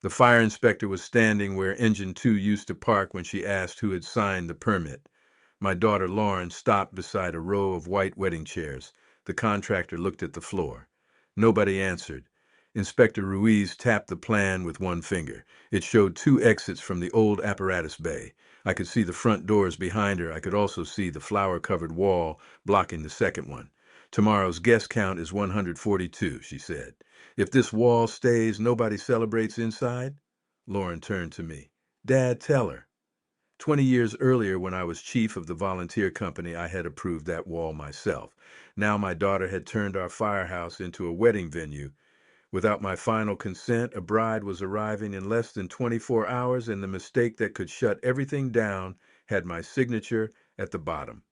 The fire inspector was standing where Engine 2 used to park when she asked who had signed the permit. My daughter Lauren stopped beside a row of white wedding chairs. The contractor looked at the floor. Nobody answered. Inspector Ruiz tapped the plan with one finger. It showed two exits from the old apparatus bay. I could see the front doors behind her. I could also see the flower-covered wall blocking the second one. Tomorrow's guest count is 142, she said. If this wall stays, nobody celebrates inside? Lauren turned to me. Dad, tell her. 20 years earlier, when I was chief of the volunteer company, I had approved that wall myself. Now my daughter had turned our firehouse into a wedding venue. Without my final consent, a bride was arriving in less than 24 hours, and the mistake that could shut everything down had my signature at the bottom.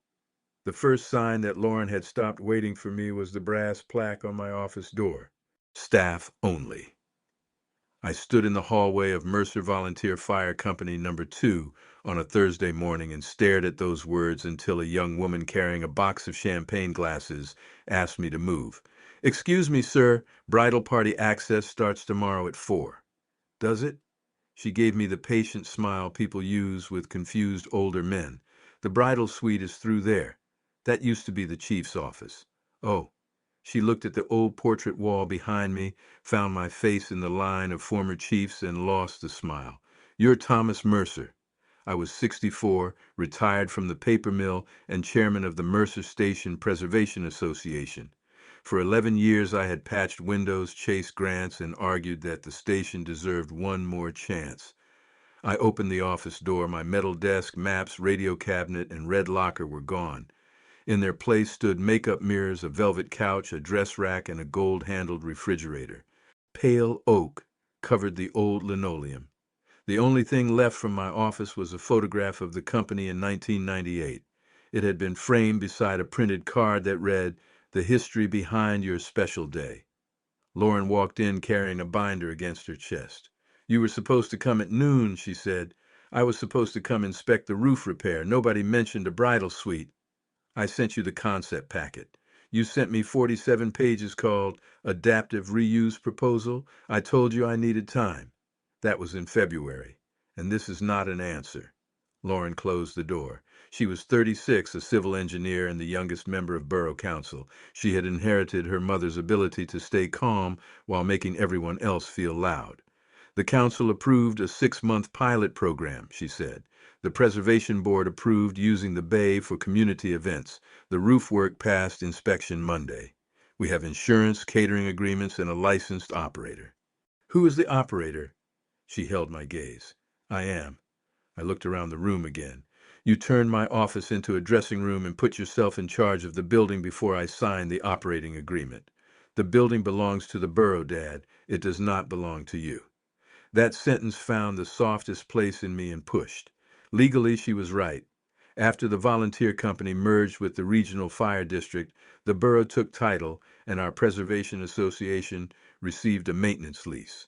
The first sign that Lauren had stopped waiting for me was the brass plaque on my office door. Staff only. I stood in the hallway of Mercer Volunteer Fire Company Number 2 on a Thursday morning and stared at those words until a young woman carrying a box of champagne glasses asked me to move. Excuse me, sir, bridal party access starts tomorrow at 4. Does it? She gave me the patient smile people use with confused older men. The bridal suite is through there. That used to be the chief's office. Oh. She looked at the old portrait wall behind me, found my face in the line of former chiefs, and lost the smile. You're Thomas Mercer. I was 64, retired from the paper mill, and chairman of the Mercer Station Preservation Association. For 11 years I had patched windows, chased grants, and argued that the station deserved one more chance. I opened the office door. My metal desk, maps, radio cabinet, and red locker were gone. In their place stood makeup mirrors, a velvet couch, a dress rack, and a gold-handled refrigerator. Pale oak covered the old linoleum. The only thing left from my office was a photograph of the company in 1998. It had been framed beside a printed card that read, "The history behind your special day." Lauren walked in carrying a binder against her chest. "You were supposed to come at noon," she said. "I was supposed to come inspect the roof repair. Nobody mentioned a bridal suite." I sent you the concept packet. You sent me 47 pages called Adaptive Reuse Proposal. I told you I needed time. That was in February. And this is not an answer. Lauren closed the door. She was 36, a civil engineer and the youngest member of Borough Council. She had inherited her mother's ability to stay calm while making everyone else feel loud. The council approved a 6-month pilot program, she said. The Preservation Board approved using the bay for community events. The roof work passed inspection Monday. We have insurance, catering agreements, and a licensed operator. Who is the operator? She held my gaze. I am. I looked around the room again. You turned my office into a dressing room and put yourself in charge of the building before I signed the operating agreement. The building belongs to the borough, Dad. It does not belong to you. That sentence found the softest place in me and pushed. Legally, she was right. After the volunteer company merged with the regional fire district, the borough took title and our preservation association received a maintenance lease.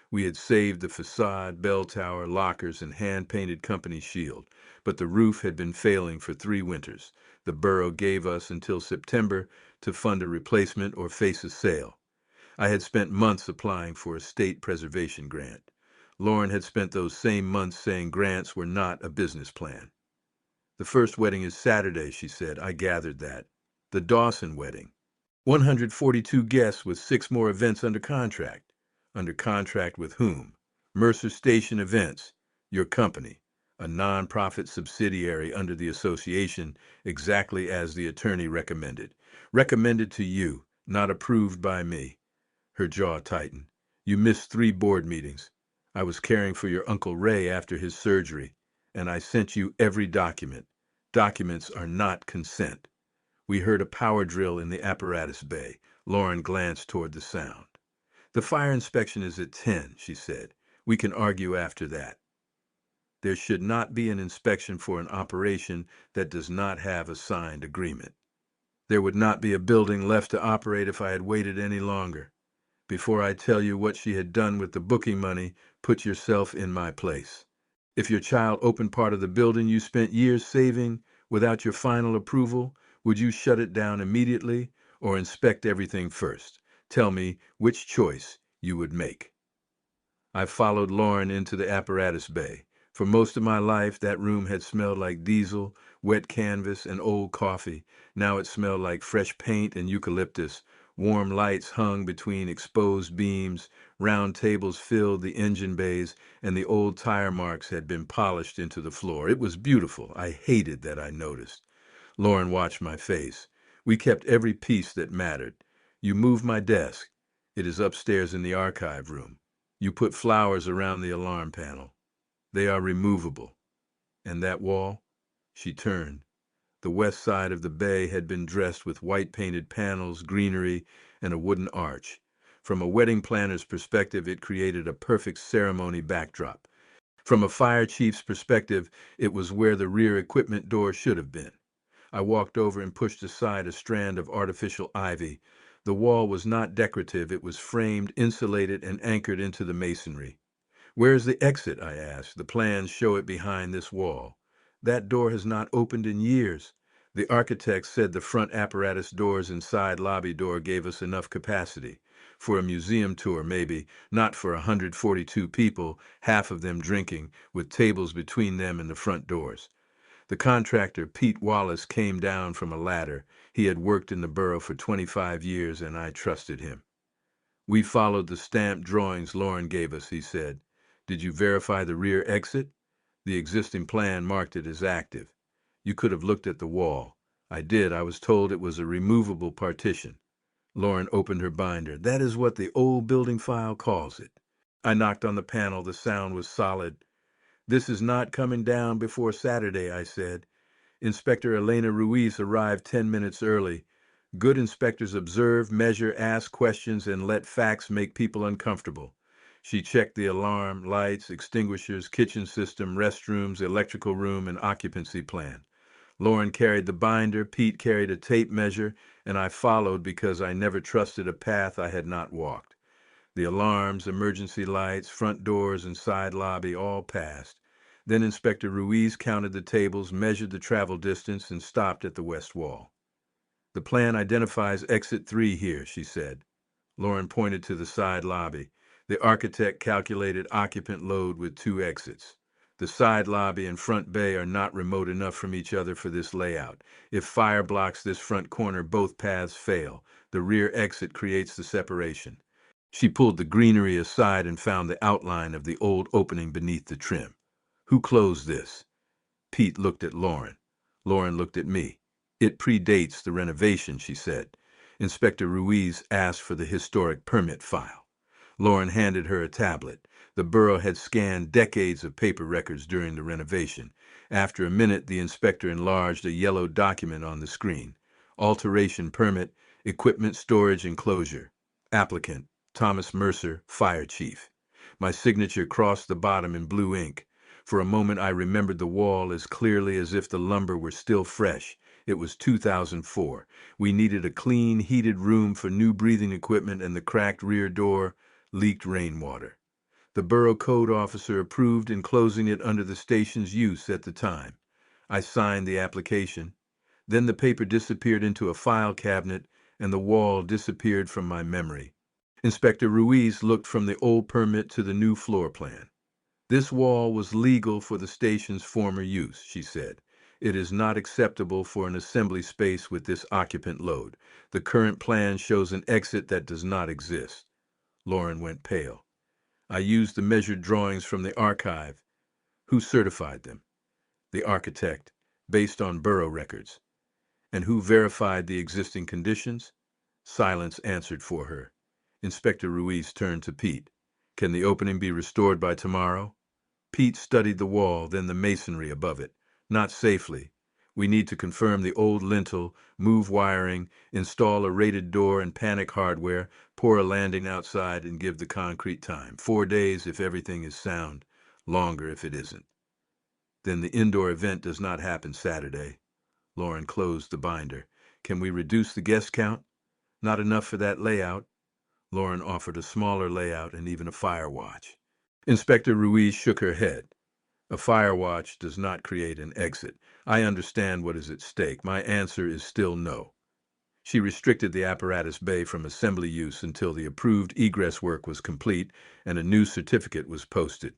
We had saved the facade, bell tower, lockers, and hand-painted company shield, but the roof had been failing for 3 winters. The borough gave us until September to fund a replacement or face a sale. I had spent months applying for a state preservation grant. Lauren had spent those same months saying grants were not a business plan. The first wedding is Saturday, she said. I gathered that. The Dawson wedding. 142 guests with 6 more events under contract. Under contract with whom? Mercer Station Events, your company, a non-profit subsidiary under the association, exactly as the attorney recommended. Recommended to you, not approved by me. Her jaw tightened. You missed 3 board meetings. I was caring for your Uncle Ray after his surgery, and I sent you every document. Documents are not consent. We heard a power drill in the apparatus bay. Lauren glanced toward the sound. The fire inspection is at 10, she said. We can argue after that. There should not be an inspection for an operation that does not have a signed agreement. There would not be a building left to operate if I had waited any longer. Before I tell you what she had done with the booking money, put yourself in my place. If your child opened part of the building you spent years saving without your final approval, would you shut it down immediately or inspect everything first? Tell me which choice you would make. I followed Lauren into the apparatus bay. For most of my life, that room had smelled like diesel, wet canvas, and old coffee. Now it smelled like fresh paint and eucalyptus. Warm lights hung between exposed beams, round tables filled the engine bays, and the old tire marks had been polished into the floor. It was beautiful. I hated that I noticed. Lauren watched my face. We kept every piece that mattered. You moved my desk. It is upstairs in the archive room. You put flowers around the alarm panel. They are removable. And that wall? She turned. The west side of the bay had been dressed with white painted panels, greenery, and a wooden arch. From a wedding planner's perspective, it created a perfect ceremony backdrop. From a fire chief's perspective, it was where the rear equipment door should have been. I walked over and pushed aside a strand of artificial ivy. The wall was not decorative, it was framed, insulated, and anchored into the masonry. "Where is the exit?" I asked. "The plans show it behind this wall." "That door has not opened in years." The architect said the front apparatus doors and side lobby door gave us enough capacity. For a museum tour, maybe, not for 142 people, half of them drinking, with tables between them and the front doors. The contractor, Pete Wallace, came down from a ladder. He had worked in the borough for 25 years, and I trusted him. "We followed the stamped drawings Lauren gave us," he said. "Did you verify the rear exit?" "The existing plan marked it as active." "You could have looked at the wall." "I did. I was told it was a removable partition." Lauren opened her binder. "That is what the old building file calls it." I knocked on the panel. The sound was solid. "This is not coming down before Saturday," I said. Inspector Elena Ruiz arrived 10 minutes early. Good inspectors observe, measure, ask questions, and let facts make people uncomfortable. She checked the alarm, lights, extinguishers, kitchen system, restrooms, electrical room, and occupancy plan. Lauren carried the binder, Pete carried a tape measure, and I followed because I never trusted a path I had not walked. The alarms, emergency lights, front doors, and side lobby all passed. Then Inspector Ruiz counted the tables, measured the travel distance, and stopped at the west wall. "The plan identifies exit 3 here," she said. Lauren pointed to the side lobby. The architect calculated occupant load with 2 exits. "The side lobby and front bay are not remote enough from each other for this layout. If fire blocks this front corner, both paths fail. The rear exit creates the separation." She pulled the greenery aside and found the outline of the old opening beneath the trim. "Who closed this?" Pete looked at Lauren. Lauren looked at me. "It predates the renovation," she said. Inspector Ruiz asked for the historic permit file. Lauren handed her a tablet. The borough had scanned decades of paper records during the renovation. After a minute, the inspector enlarged a yellow document on the screen. "Alteration permit, equipment storage enclosure. Applicant, Thomas Mercer, Fire Chief." My signature crossed the bottom in blue ink. For a moment I remembered the wall as clearly as if the lumber were still fresh. It was 2004. We needed a clean, heated room for new breathing equipment, and the cracked rear door leaked rainwater. The borough code officer approved enclosing it under the station's use at the time. I signed the application. Then the paper disappeared into a file cabinet, and the wall disappeared from my memory. Inspector Ruiz looked from the old permit to the new floor plan. "This wall was legal for the station's former use," she said. "It is not acceptable for an assembly space with this occupant load. The current plan shows an exit that does not exist." Lauren went pale. "I used the measured drawings from the archive." "Who certified them?" "The architect, based on borough records." "And who verified the existing conditions?" Silence answered for her. Inspector Ruiz turned to Pete. "Can the opening be restored by tomorrow?" Pete studied the wall, then the masonry above it. "Not safely. We need to confirm the old lintel, move wiring, install a rated door and panic hardware, pour a landing outside, and give the concrete time. 4 days if everything is sound, longer if it isn't." "Then the indoor event does not happen Saturday." Lauren closed the binder. "Can we reduce the guest count?" "Not enough for that layout." Lauren offered a smaller layout and even a fire watch. Inspector Ruiz shook her head. "A fire watch does not create an exit. I understand what is at stake. My answer is still no." She restricted the apparatus bay from assembly use until the approved egress work was complete and a new certificate was posted.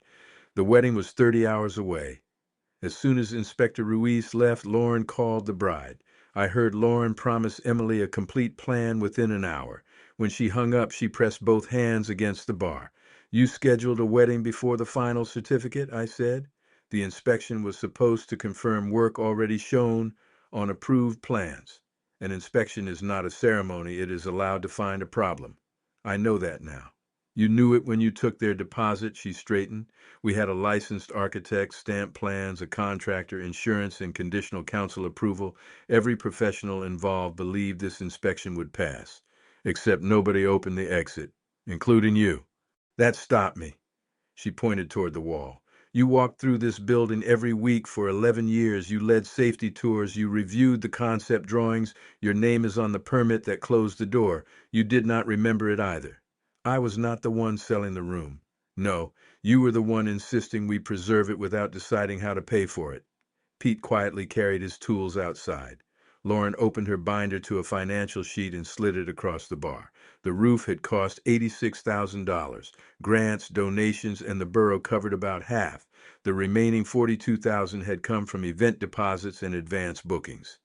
The wedding was 30 hours away. As soon as Inspector Ruiz left, Lauren called the bride. I heard Lauren promise Emily a complete plan within an hour. When she hung up, she pressed both hands against the bar. "You scheduled a wedding before the final certificate," I said. "The inspection was supposed to confirm work already shown on approved plans. An inspection is not a ceremony. It is allowed to find a problem. I know that now." "You knew it when you took their deposit," she straightened. "We had a licensed architect, stamp plans, a contractor, insurance, and conditional council approval. Every professional involved believed this inspection would pass. Except nobody opened the exit, including you. That stopped me." She pointed toward the wall. "You walked through this building every week for 11 years. You led safety tours. You reviewed the concept drawings. Your name is on the permit that closed the door. You did not remember it either. I was not the one selling the room. No, you were the one insisting we preserve it without deciding how to pay for it." Pete quietly carried his tools outside. Lauren opened her binder to a financial sheet and slid it across the bar. The roof had cost $86,000. Grants, donations, and the borough covered about half. The remaining $42,000 had come from event deposits and advance bookings.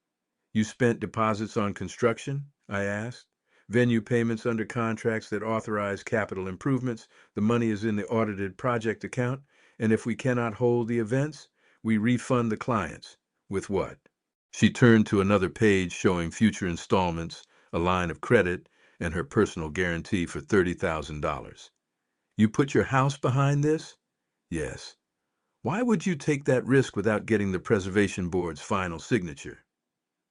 "You spent deposits on construction?" I asked. "Venue payments under contracts that authorize capital improvements. The money is in the audited project account, and if we cannot hold the events, we refund the clients." "With what?" She turned to another page showing future installments, a line of credit, and her personal guarantee for $30,000. "You put your house behind this?" "Yes." "Why would you take that risk without getting the Preservation Board's final signature?"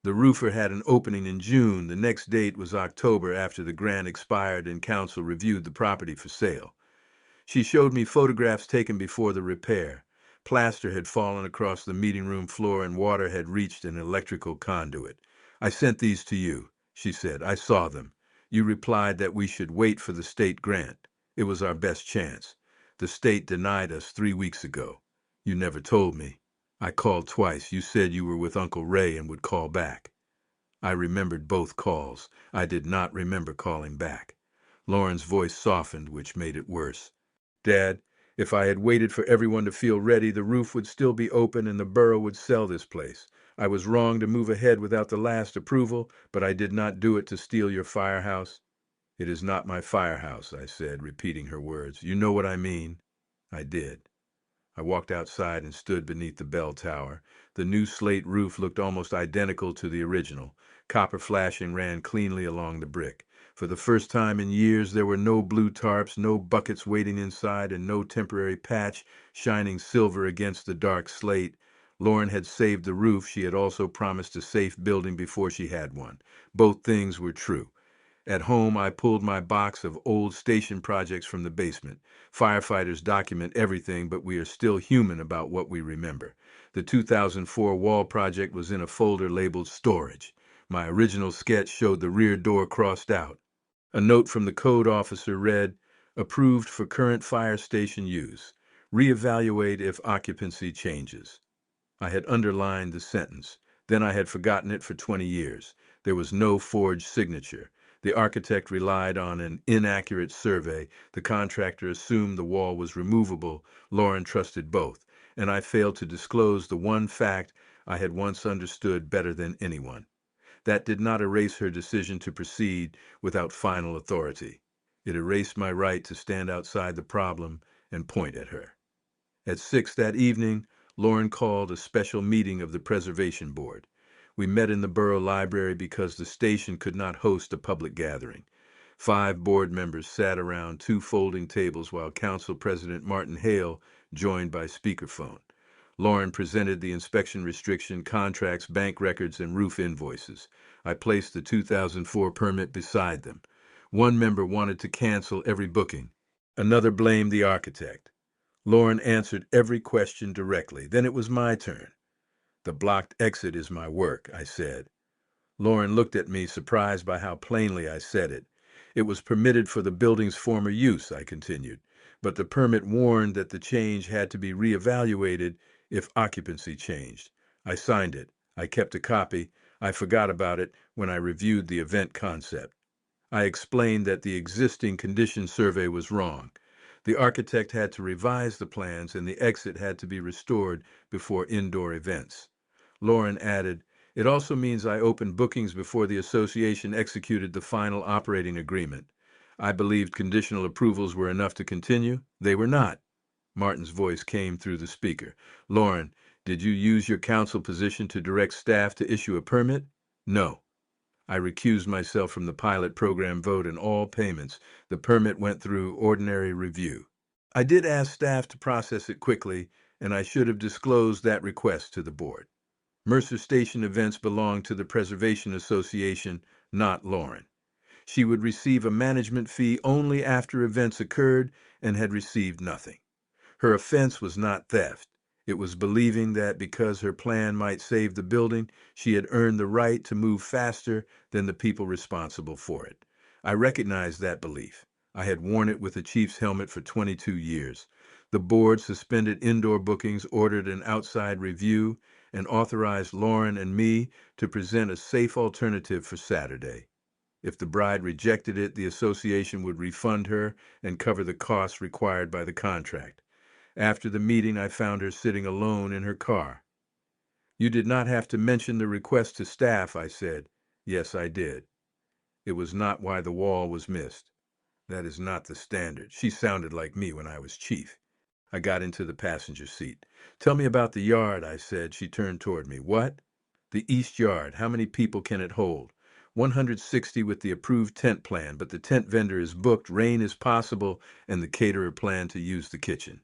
"The roofer had an opening in June. The next date was October after the grant expired and council reviewed the property for sale." She showed me photographs taken before the repair. Plaster had fallen across the meeting room floor and water had reached an electrical conduit. "I sent these to you," she said. "I saw them. You replied that we should wait for the state grant. It was our best chance. The state denied us 3 weeks ago. You never told me. I called twice. You said you were with Uncle Ray and would call back." I remembered both calls. I did not remember calling back. Lauren's voice softened, which made it worse. "Dad, if I had waited for everyone to feel ready, the roof would still be open and the borough would sell this place. I was wrong to move ahead without the last approval, but I did not do it to steal your firehouse." "It is not my firehouse," I said, repeating her words. "You know what I mean." I did. I walked outside and stood beneath the bell tower. The new slate roof looked almost identical to the original. Copper flashing ran cleanly along the brick. For the first time in years, there were no blue tarps, no buckets waiting inside, and no temporary patch shining silver against the dark slate. Lauren had saved the roof. She had also promised a safe building before she had one. Both things were true. At home, I pulled my box of old station projects from the basement. Firefighters document everything, but we are still human about what we remember. The 2004 wall project was in a folder labeled storage. My original sketch showed the rear door crossed out. A note from the code officer read, "Approved for current fire station use. Reevaluate if occupancy changes." I had underlined the sentence. Then I had forgotten it for 20 years. There was no forged signature. The architect relied on an inaccurate survey. The contractor assumed the wall was removable. Lauren trusted both. And I failed to disclose the one fact I had once understood better than anyone. That did not erase her decision to proceed without final authority. It erased my right to stand outside the problem and point at her. At 6 that evening, Lauren called a special meeting of the Preservation Board. We met in the borough library because the station could not host a public gathering. 5 board members sat around 2 folding tables while Council President Martin Hale joined by speakerphone. Lauren presented the inspection restriction, contracts, bank records, and roof invoices. I placed the 2004 permit beside them. One member wanted to cancel every booking. Another blamed the architect. Lauren answered every question directly. Then it was my turn. "The blocked exit is my work," I said. Lauren looked at me, surprised by how plainly I said it. "It was permitted for the building's former use," I continued, "but the permit warned that the change had to be reevaluated if occupancy changed. I signed it. I kept a copy. I forgot about it when I reviewed the event concept. I explained that the existing condition survey was wrong. The architect had to revise the plans and the exit had to be restored before indoor events. Lauren added, "It also means I opened bookings before the association executed the final operating agreement. I believed conditional approvals were enough to continue. They were not." Martin's voice came through the speaker. "Lauren, did you use your council position to direct staff to issue a permit?" "No. I recused myself from the pilot program vote and all payments. The permit went through ordinary review. I did ask staff to process it quickly, and I should have disclosed that request to the board. Mercer Station events belong to the Preservation Association, not Lauren. She would receive a management fee only after events occurred and had received nothing. Her offense was not theft. It was believing that because her plan might save the building, she had earned the right to move faster than the people responsible for it. I recognized that belief. I had worn it with the chief's helmet for 22 years. The board suspended indoor bookings, ordered an outside review, and authorized Lauren and me to present a safe alternative for Saturday. If the bride rejected it, the association would refund her and cover the costs required by the contract. After the meeting, I found her sitting alone in her car. "You did not have to mention the request to staff," I said. "Yes, I did. It was not why the wall was missed. That is not the standard." She sounded like me when I was chief. I got into the passenger seat. "Tell me about the yard," I said. She turned toward me. "What?" "The east yard. How many people can it hold?" 160 with the approved tent plan, but the tent vendor is booked, rain is possible, and the caterer planned to use the kitchen.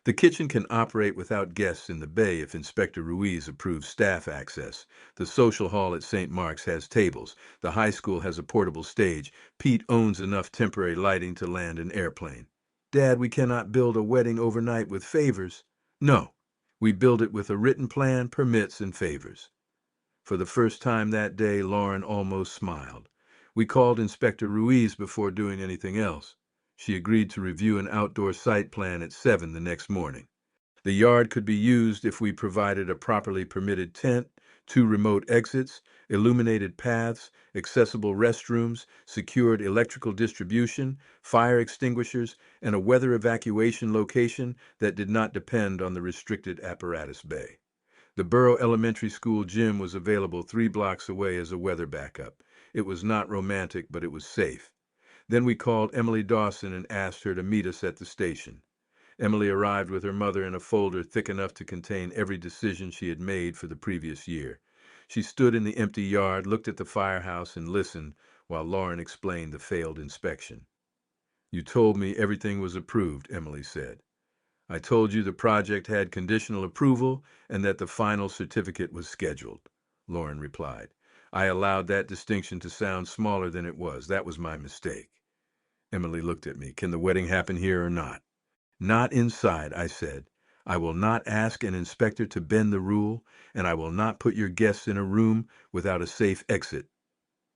The kitchen can operate without guests in the bay if Inspector Ruiz approves staff access. The social hall at St. Mark's has tables. The high school has a portable stage. Pete owns enough temporary lighting to land an airplane. "Dad, we cannot build a wedding overnight with favors." "No, we build it with a written plan, permits, and favors." For the first time that day, Lauren almost smiled. We called Inspector Ruiz before doing anything else. She agreed to review an outdoor site plan at 7 the next morning. The yard could be used if we provided a properly permitted tent, 2 remote exits, illuminated paths, accessible restrooms, secured electrical distribution, fire extinguishers, and a weather evacuation location that did not depend on the restricted apparatus bay. The Borough Elementary School gym was available 3 blocks away as a weather backup. It was not romantic, but it was safe. Then we called Emily Dawson and asked her to meet us at the station. Emily arrived with her mother in a folder thick enough to contain every decision she had made for the previous year. She stood in the empty yard, looked at the firehouse, and listened while Lauren explained the failed inspection. "You told me everything was approved," Emily said. "I told you the project had conditional approval and that the final certificate was scheduled," Lauren replied. "I allowed that distinction to sound smaller than it was. That was my mistake." Emily looked at me. "Can the wedding happen here or not?" "Not inside," I said. "I will not ask an inspector to bend the rule, and I will not put your guests in a room without a safe exit."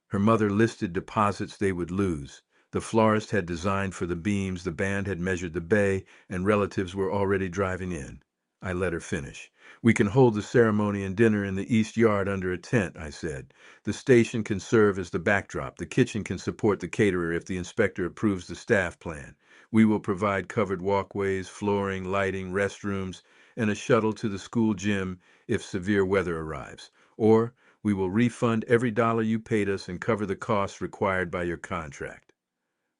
Her mother listed deposits they would lose. The florist had designed for the beams, the band had measured the bay, and relatives were already driving in. I let her finish. "We can hold the ceremony and dinner in the east yard under a tent," I said. "The station can serve as the backdrop. The kitchen can support the caterer if the inspector approves the staff plan. We will provide covered walkways, flooring, lighting, restrooms, and a shuttle to the school gym if severe weather arrives. Or we will refund every dollar you paid us and cover the costs required by your contract."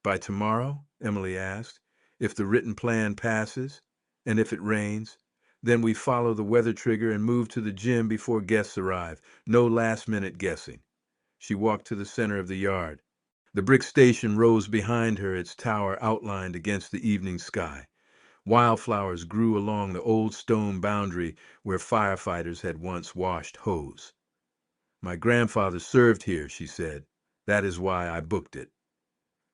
"By tomorrow?" Emily asked. "If the written plan passes? And if it rains?" "Then we follow the weather trigger and move to the gym before guests arrive. No last-minute guessing." She walked to the center of the yard. The brick station rose behind her, its tower outlined against the evening sky. Wildflowers grew along the old stone boundary where firefighters had once washed hose. "My grandfather served here," she said. "That is why I booked it."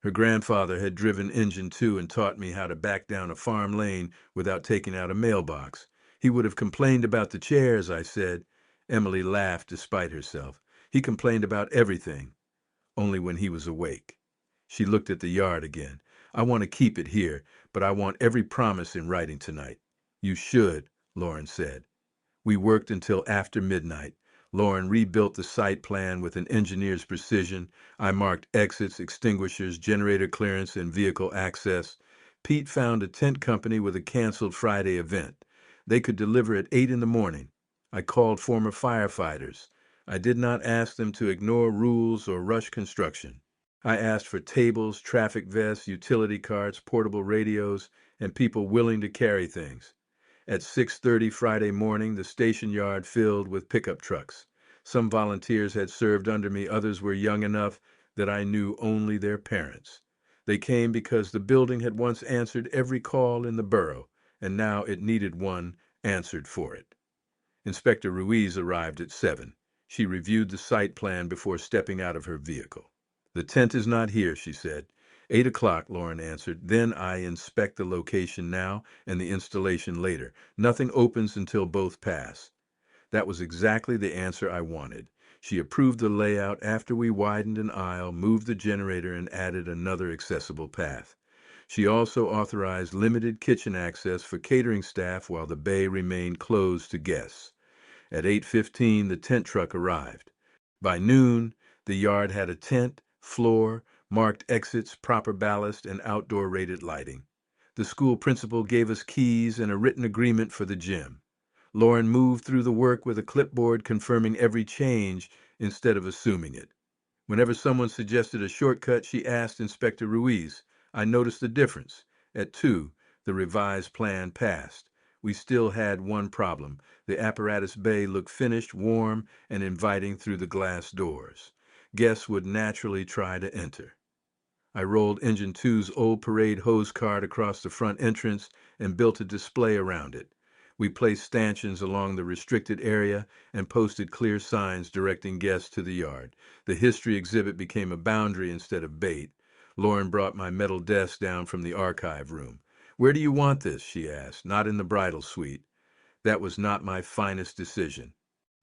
Her grandfather had driven Engine 2 and taught me how to back down a farm lane without taking out a mailbox. "He would have complained about the chairs," I said. Emily laughed despite herself. "He complained about everything, only when he was awake." She looked at the yard again. "I want to keep it here, but I want every promise in writing tonight." "You should," Lauren said. We worked until after midnight. Lauren rebuilt the site plan with an engineer's precision. I marked exits, extinguishers, generator clearance, and vehicle access. Pete found a tent company with a canceled Friday event. They could deliver at 8 in the morning. I called former firefighters. I did not ask them to ignore rules or rush construction. I asked for tables, traffic vests, utility carts, portable radios, and people willing to carry things. At 6:30 Friday morning, the station yard filled with pickup trucks. Some volunteers had served under me, others were young enough that I knew only their parents. They came because the building had once answered every call in the borough, and now it needed one answered for it. Inspector Ruiz arrived at 7. She reviewed the site plan before stepping out of her vehicle. "The tent is not here," she said. 8 o'clock, Lauren answered. "Then I inspect the location now and the installation later. Nothing opens until both pass." That was exactly the answer I wanted. She approved the layout after we widened an aisle, moved the generator, and added another accessible path. She also authorized limited kitchen access for catering staff while the bay remained closed to guests. At 8:15, the tent truck arrived. By noon, the yard had a tent, floor, marked exits, proper ballast, and outdoor rated lighting. The school principal gave us keys and a written agreement for the gym. Lauren moved through the work with a clipboard confirming every change instead of assuming it. Whenever someone suggested a shortcut, she asked Inspector Ruiz. I noticed the difference. At 2, the revised plan passed. We still had one problem. The apparatus bay looked finished, warm, and inviting through the glass doors. Guests would naturally try to enter. I rolled Engine 2's old parade hose cart across the front entrance and built a display around it. We placed stanchions along the restricted area and posted clear signs directing guests to the yard. The history exhibit became a boundary instead of bait. Lauren brought my metal desk down from the archive room. "Where do you want this?" she asked. "Not in the bridal suite." That was not my finest decision.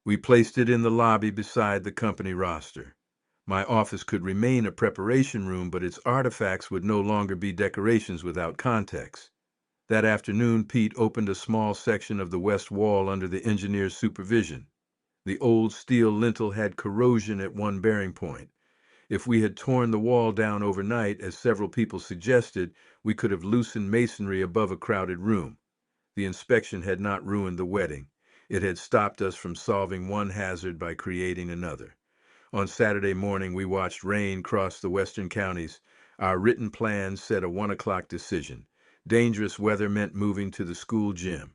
We placed it in the lobby beside the company roster. My office could remain a preparation room, but its artifacts would no longer be decorations without context. That afternoon, Pete opened a small section of the west wall under the engineer's supervision. The old steel lintel had corrosion at one bearing point. If we had torn the wall down overnight, as several people suggested, we could have loosened masonry above a crowded room. The inspection had not ruined the wedding. It had stopped us from solving one hazard by creating another. On Saturday morning, we watched rain cross the western counties. Our written plans said a 1 o'clock decision. Dangerous weather meant moving to the school gym.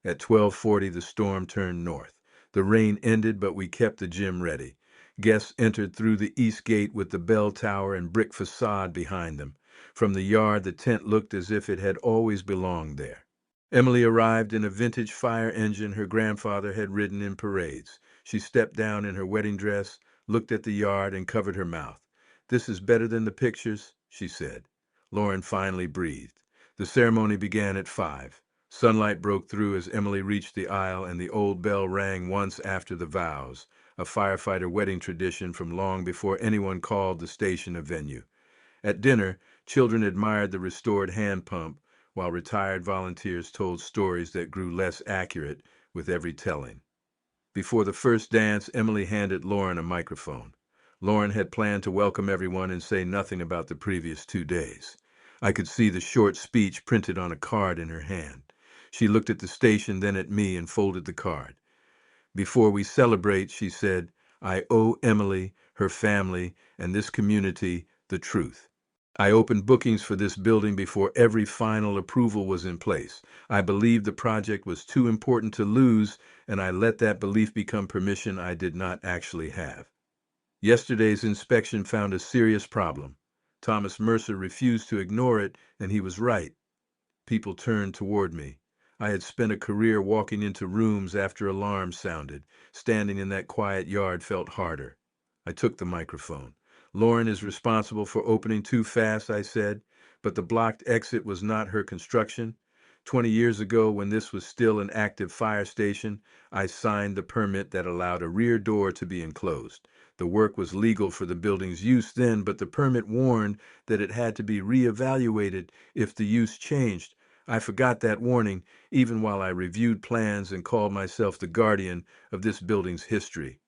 At 12:40, the storm turned north. The rain ended, but we kept the gym ready. Guests entered through the east gate with the bell tower and brick facade behind them. From the yard, the tent looked as if it had always belonged there. Emily arrived in a vintage fire engine her grandfather had ridden in parades. She stepped down in her wedding dress, looked at the yard, and covered her mouth. "This is better than the pictures," she said. Lauren finally breathed. The ceremony began at 5. Sunlight broke through as Emily reached the aisle, and the old bell rang once after the vows, a firefighter wedding tradition from long before anyone called the station a venue. At dinner, children admired the restored hand pump, while retired volunteers told stories that grew less accurate with every telling. Before the first dance, Emily handed Lauren a microphone. Lauren had planned to welcome everyone and say nothing about the previous 2 days. I could see the short speech printed on a card in her hand. She looked at the station, then at me, and folded the card. "Before we celebrate," she said, "I owe Emily, her family, and this community the truth. I opened bookings for this building before every final approval was in place. I believed the project was too important to lose, and I let that belief become permission I did not actually have." Yesterday's inspection found a serious problem. Thomas Mercer refused to ignore it, and he was right. People turned toward me. I had spent a career walking into rooms after alarms sounded. Standing in that quiet yard felt harder. I took the microphone. "Lauren is responsible for opening too fast," I said, "but the blocked exit was not her construction. 20 years ago, when this was still an active fire station, I signed the permit that allowed a rear door to be enclosed. The work was legal for the building's use then, but the permit warned that it had to be reevaluated if the use changed. I forgot that warning, even while I reviewed plans and called myself the guardian of this building's history."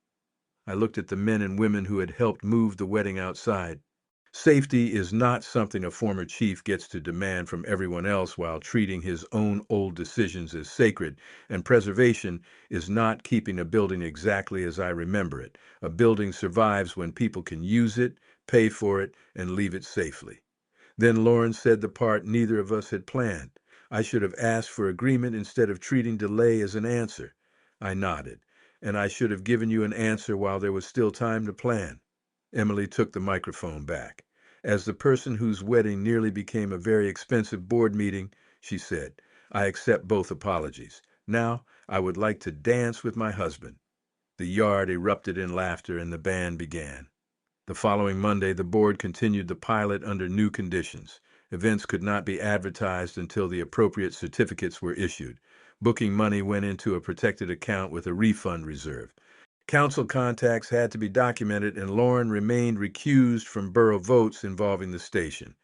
I looked at the men and women who had helped move the wedding outside. Safety is not something a former chief gets to demand from everyone else while treating his own old decisions as sacred, and preservation is not keeping a building exactly as I remember it. A building survives when people can use it, pay for it, and leave it safely. Then Lauren said the part neither of us had planned. I should have asked for agreement instead of treating delay as an answer. I nodded. And I should have given you an answer while there was still time to plan. Emily took the microphone back. As the person whose wedding nearly became a very expensive board meeting, she said, I accept both apologies. Now, I would like to dance with my husband. The yard erupted in laughter and the band began. The following Monday, the board continued the pilot under new conditions. Events could not be advertised until the appropriate certificates were issued. Booking money went into a protected account with a refund reserve. Council contacts had to be documented, and Lauren remained recused from borough votes involving the station.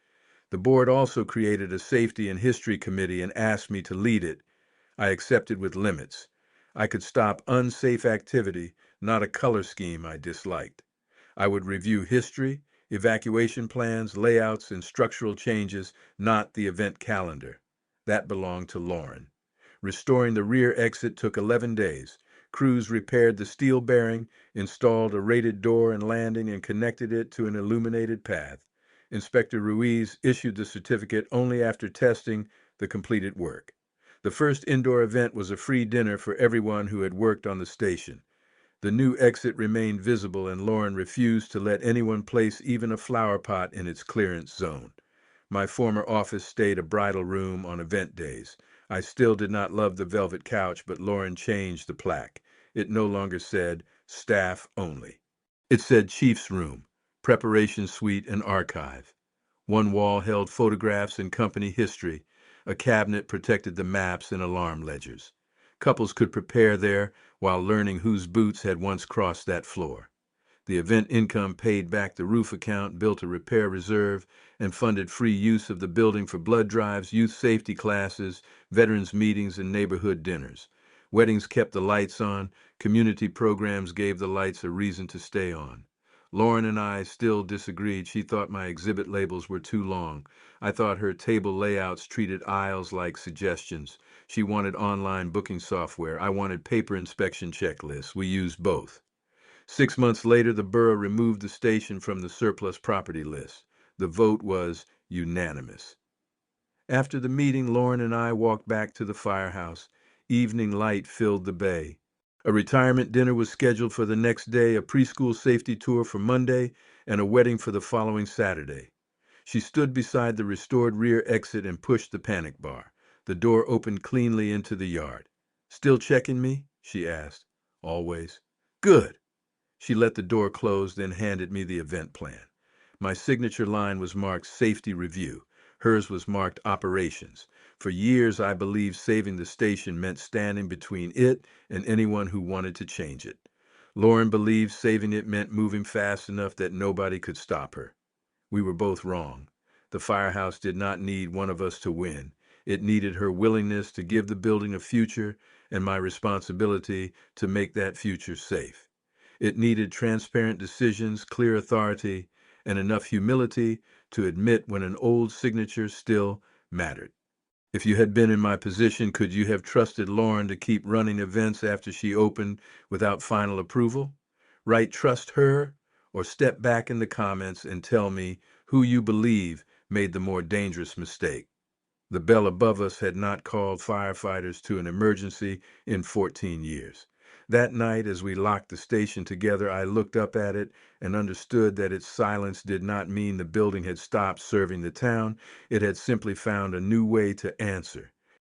The board also created a safety and history committee and asked me to lead it. I accepted with limits. I could stop unsafe activity, not a color scheme I disliked. I would review history, evacuation plans, layouts, and structural changes, not the event calendar. That belonged to Lauren. Restoring the rear exit took 11 days. Crews repaired the steel bearing, installed a rated door and landing, and connected it to an illuminated path. Inspector Ruiz issued the certificate only after testing the completed work. The first indoor event was a free dinner for everyone who had worked on the station. The new exit remained visible, and Lauren refused to let anyone place even a flower pot in its clearance zone. My former office stayed a bridal room on event days. I still did not love the velvet couch, but Lauren changed the plaque. It no longer said staff only. It said chief's room, preparation suite, and archive. One wall held photographs and company history. A cabinet protected the maps and alarm ledgers. Couples could prepare there while learning whose boots had once crossed that floor. The event income paid back the roof account, built a repair reserve, and funded free use of the building for blood drives, youth safety classes, veterans meetings, and neighborhood dinners. Weddings kept the lights on. Community programs gave the lights a reason to stay on. Lauren and I still disagreed. She thought my exhibit labels were too long. I thought her table layouts treated aisles like suggestions. She wanted online booking software. I wanted paper inspection checklists. We used both. 6 months later, the borough removed the station from the surplus property list. The vote was unanimous. After the meeting, Lauren and I walked back to the Firehouse. Evening light filled the bay. A retirement dinner was scheduled for the next day, a preschool safety tour for Monday, and a wedding for the following Saturday. She stood beside the restored rear exit and pushed the panic bar. The door opened cleanly into the yard. Still checking me? She asked. Always. Good. She let the door close, then handed me the event plan. My signature line was marked Safety Review. Hers was marked Operations. For years, I believed saving the station meant standing between it and anyone who wanted to change it. Lauren believed saving it meant moving fast enough that nobody could stop her. We were both wrong. The Firehouse did not need one of us to win. It needed her willingness to give the building a future and my responsibility to make that future safe. It needed transparent decisions, clear authority, and enough humility to admit when an old signature still mattered. If you had been in my position, could you have trusted Lauren to keep running events after she opened without final approval? Write trust her, or step back in the comments and tell me who you believe made the more dangerous mistake. The bell above us had not called firefighters to an emergency in 14 years. That night, as we locked the station together, I looked up at it and understood that its silence did not mean the building had stopped serving the town. It had simply found a new way to answer.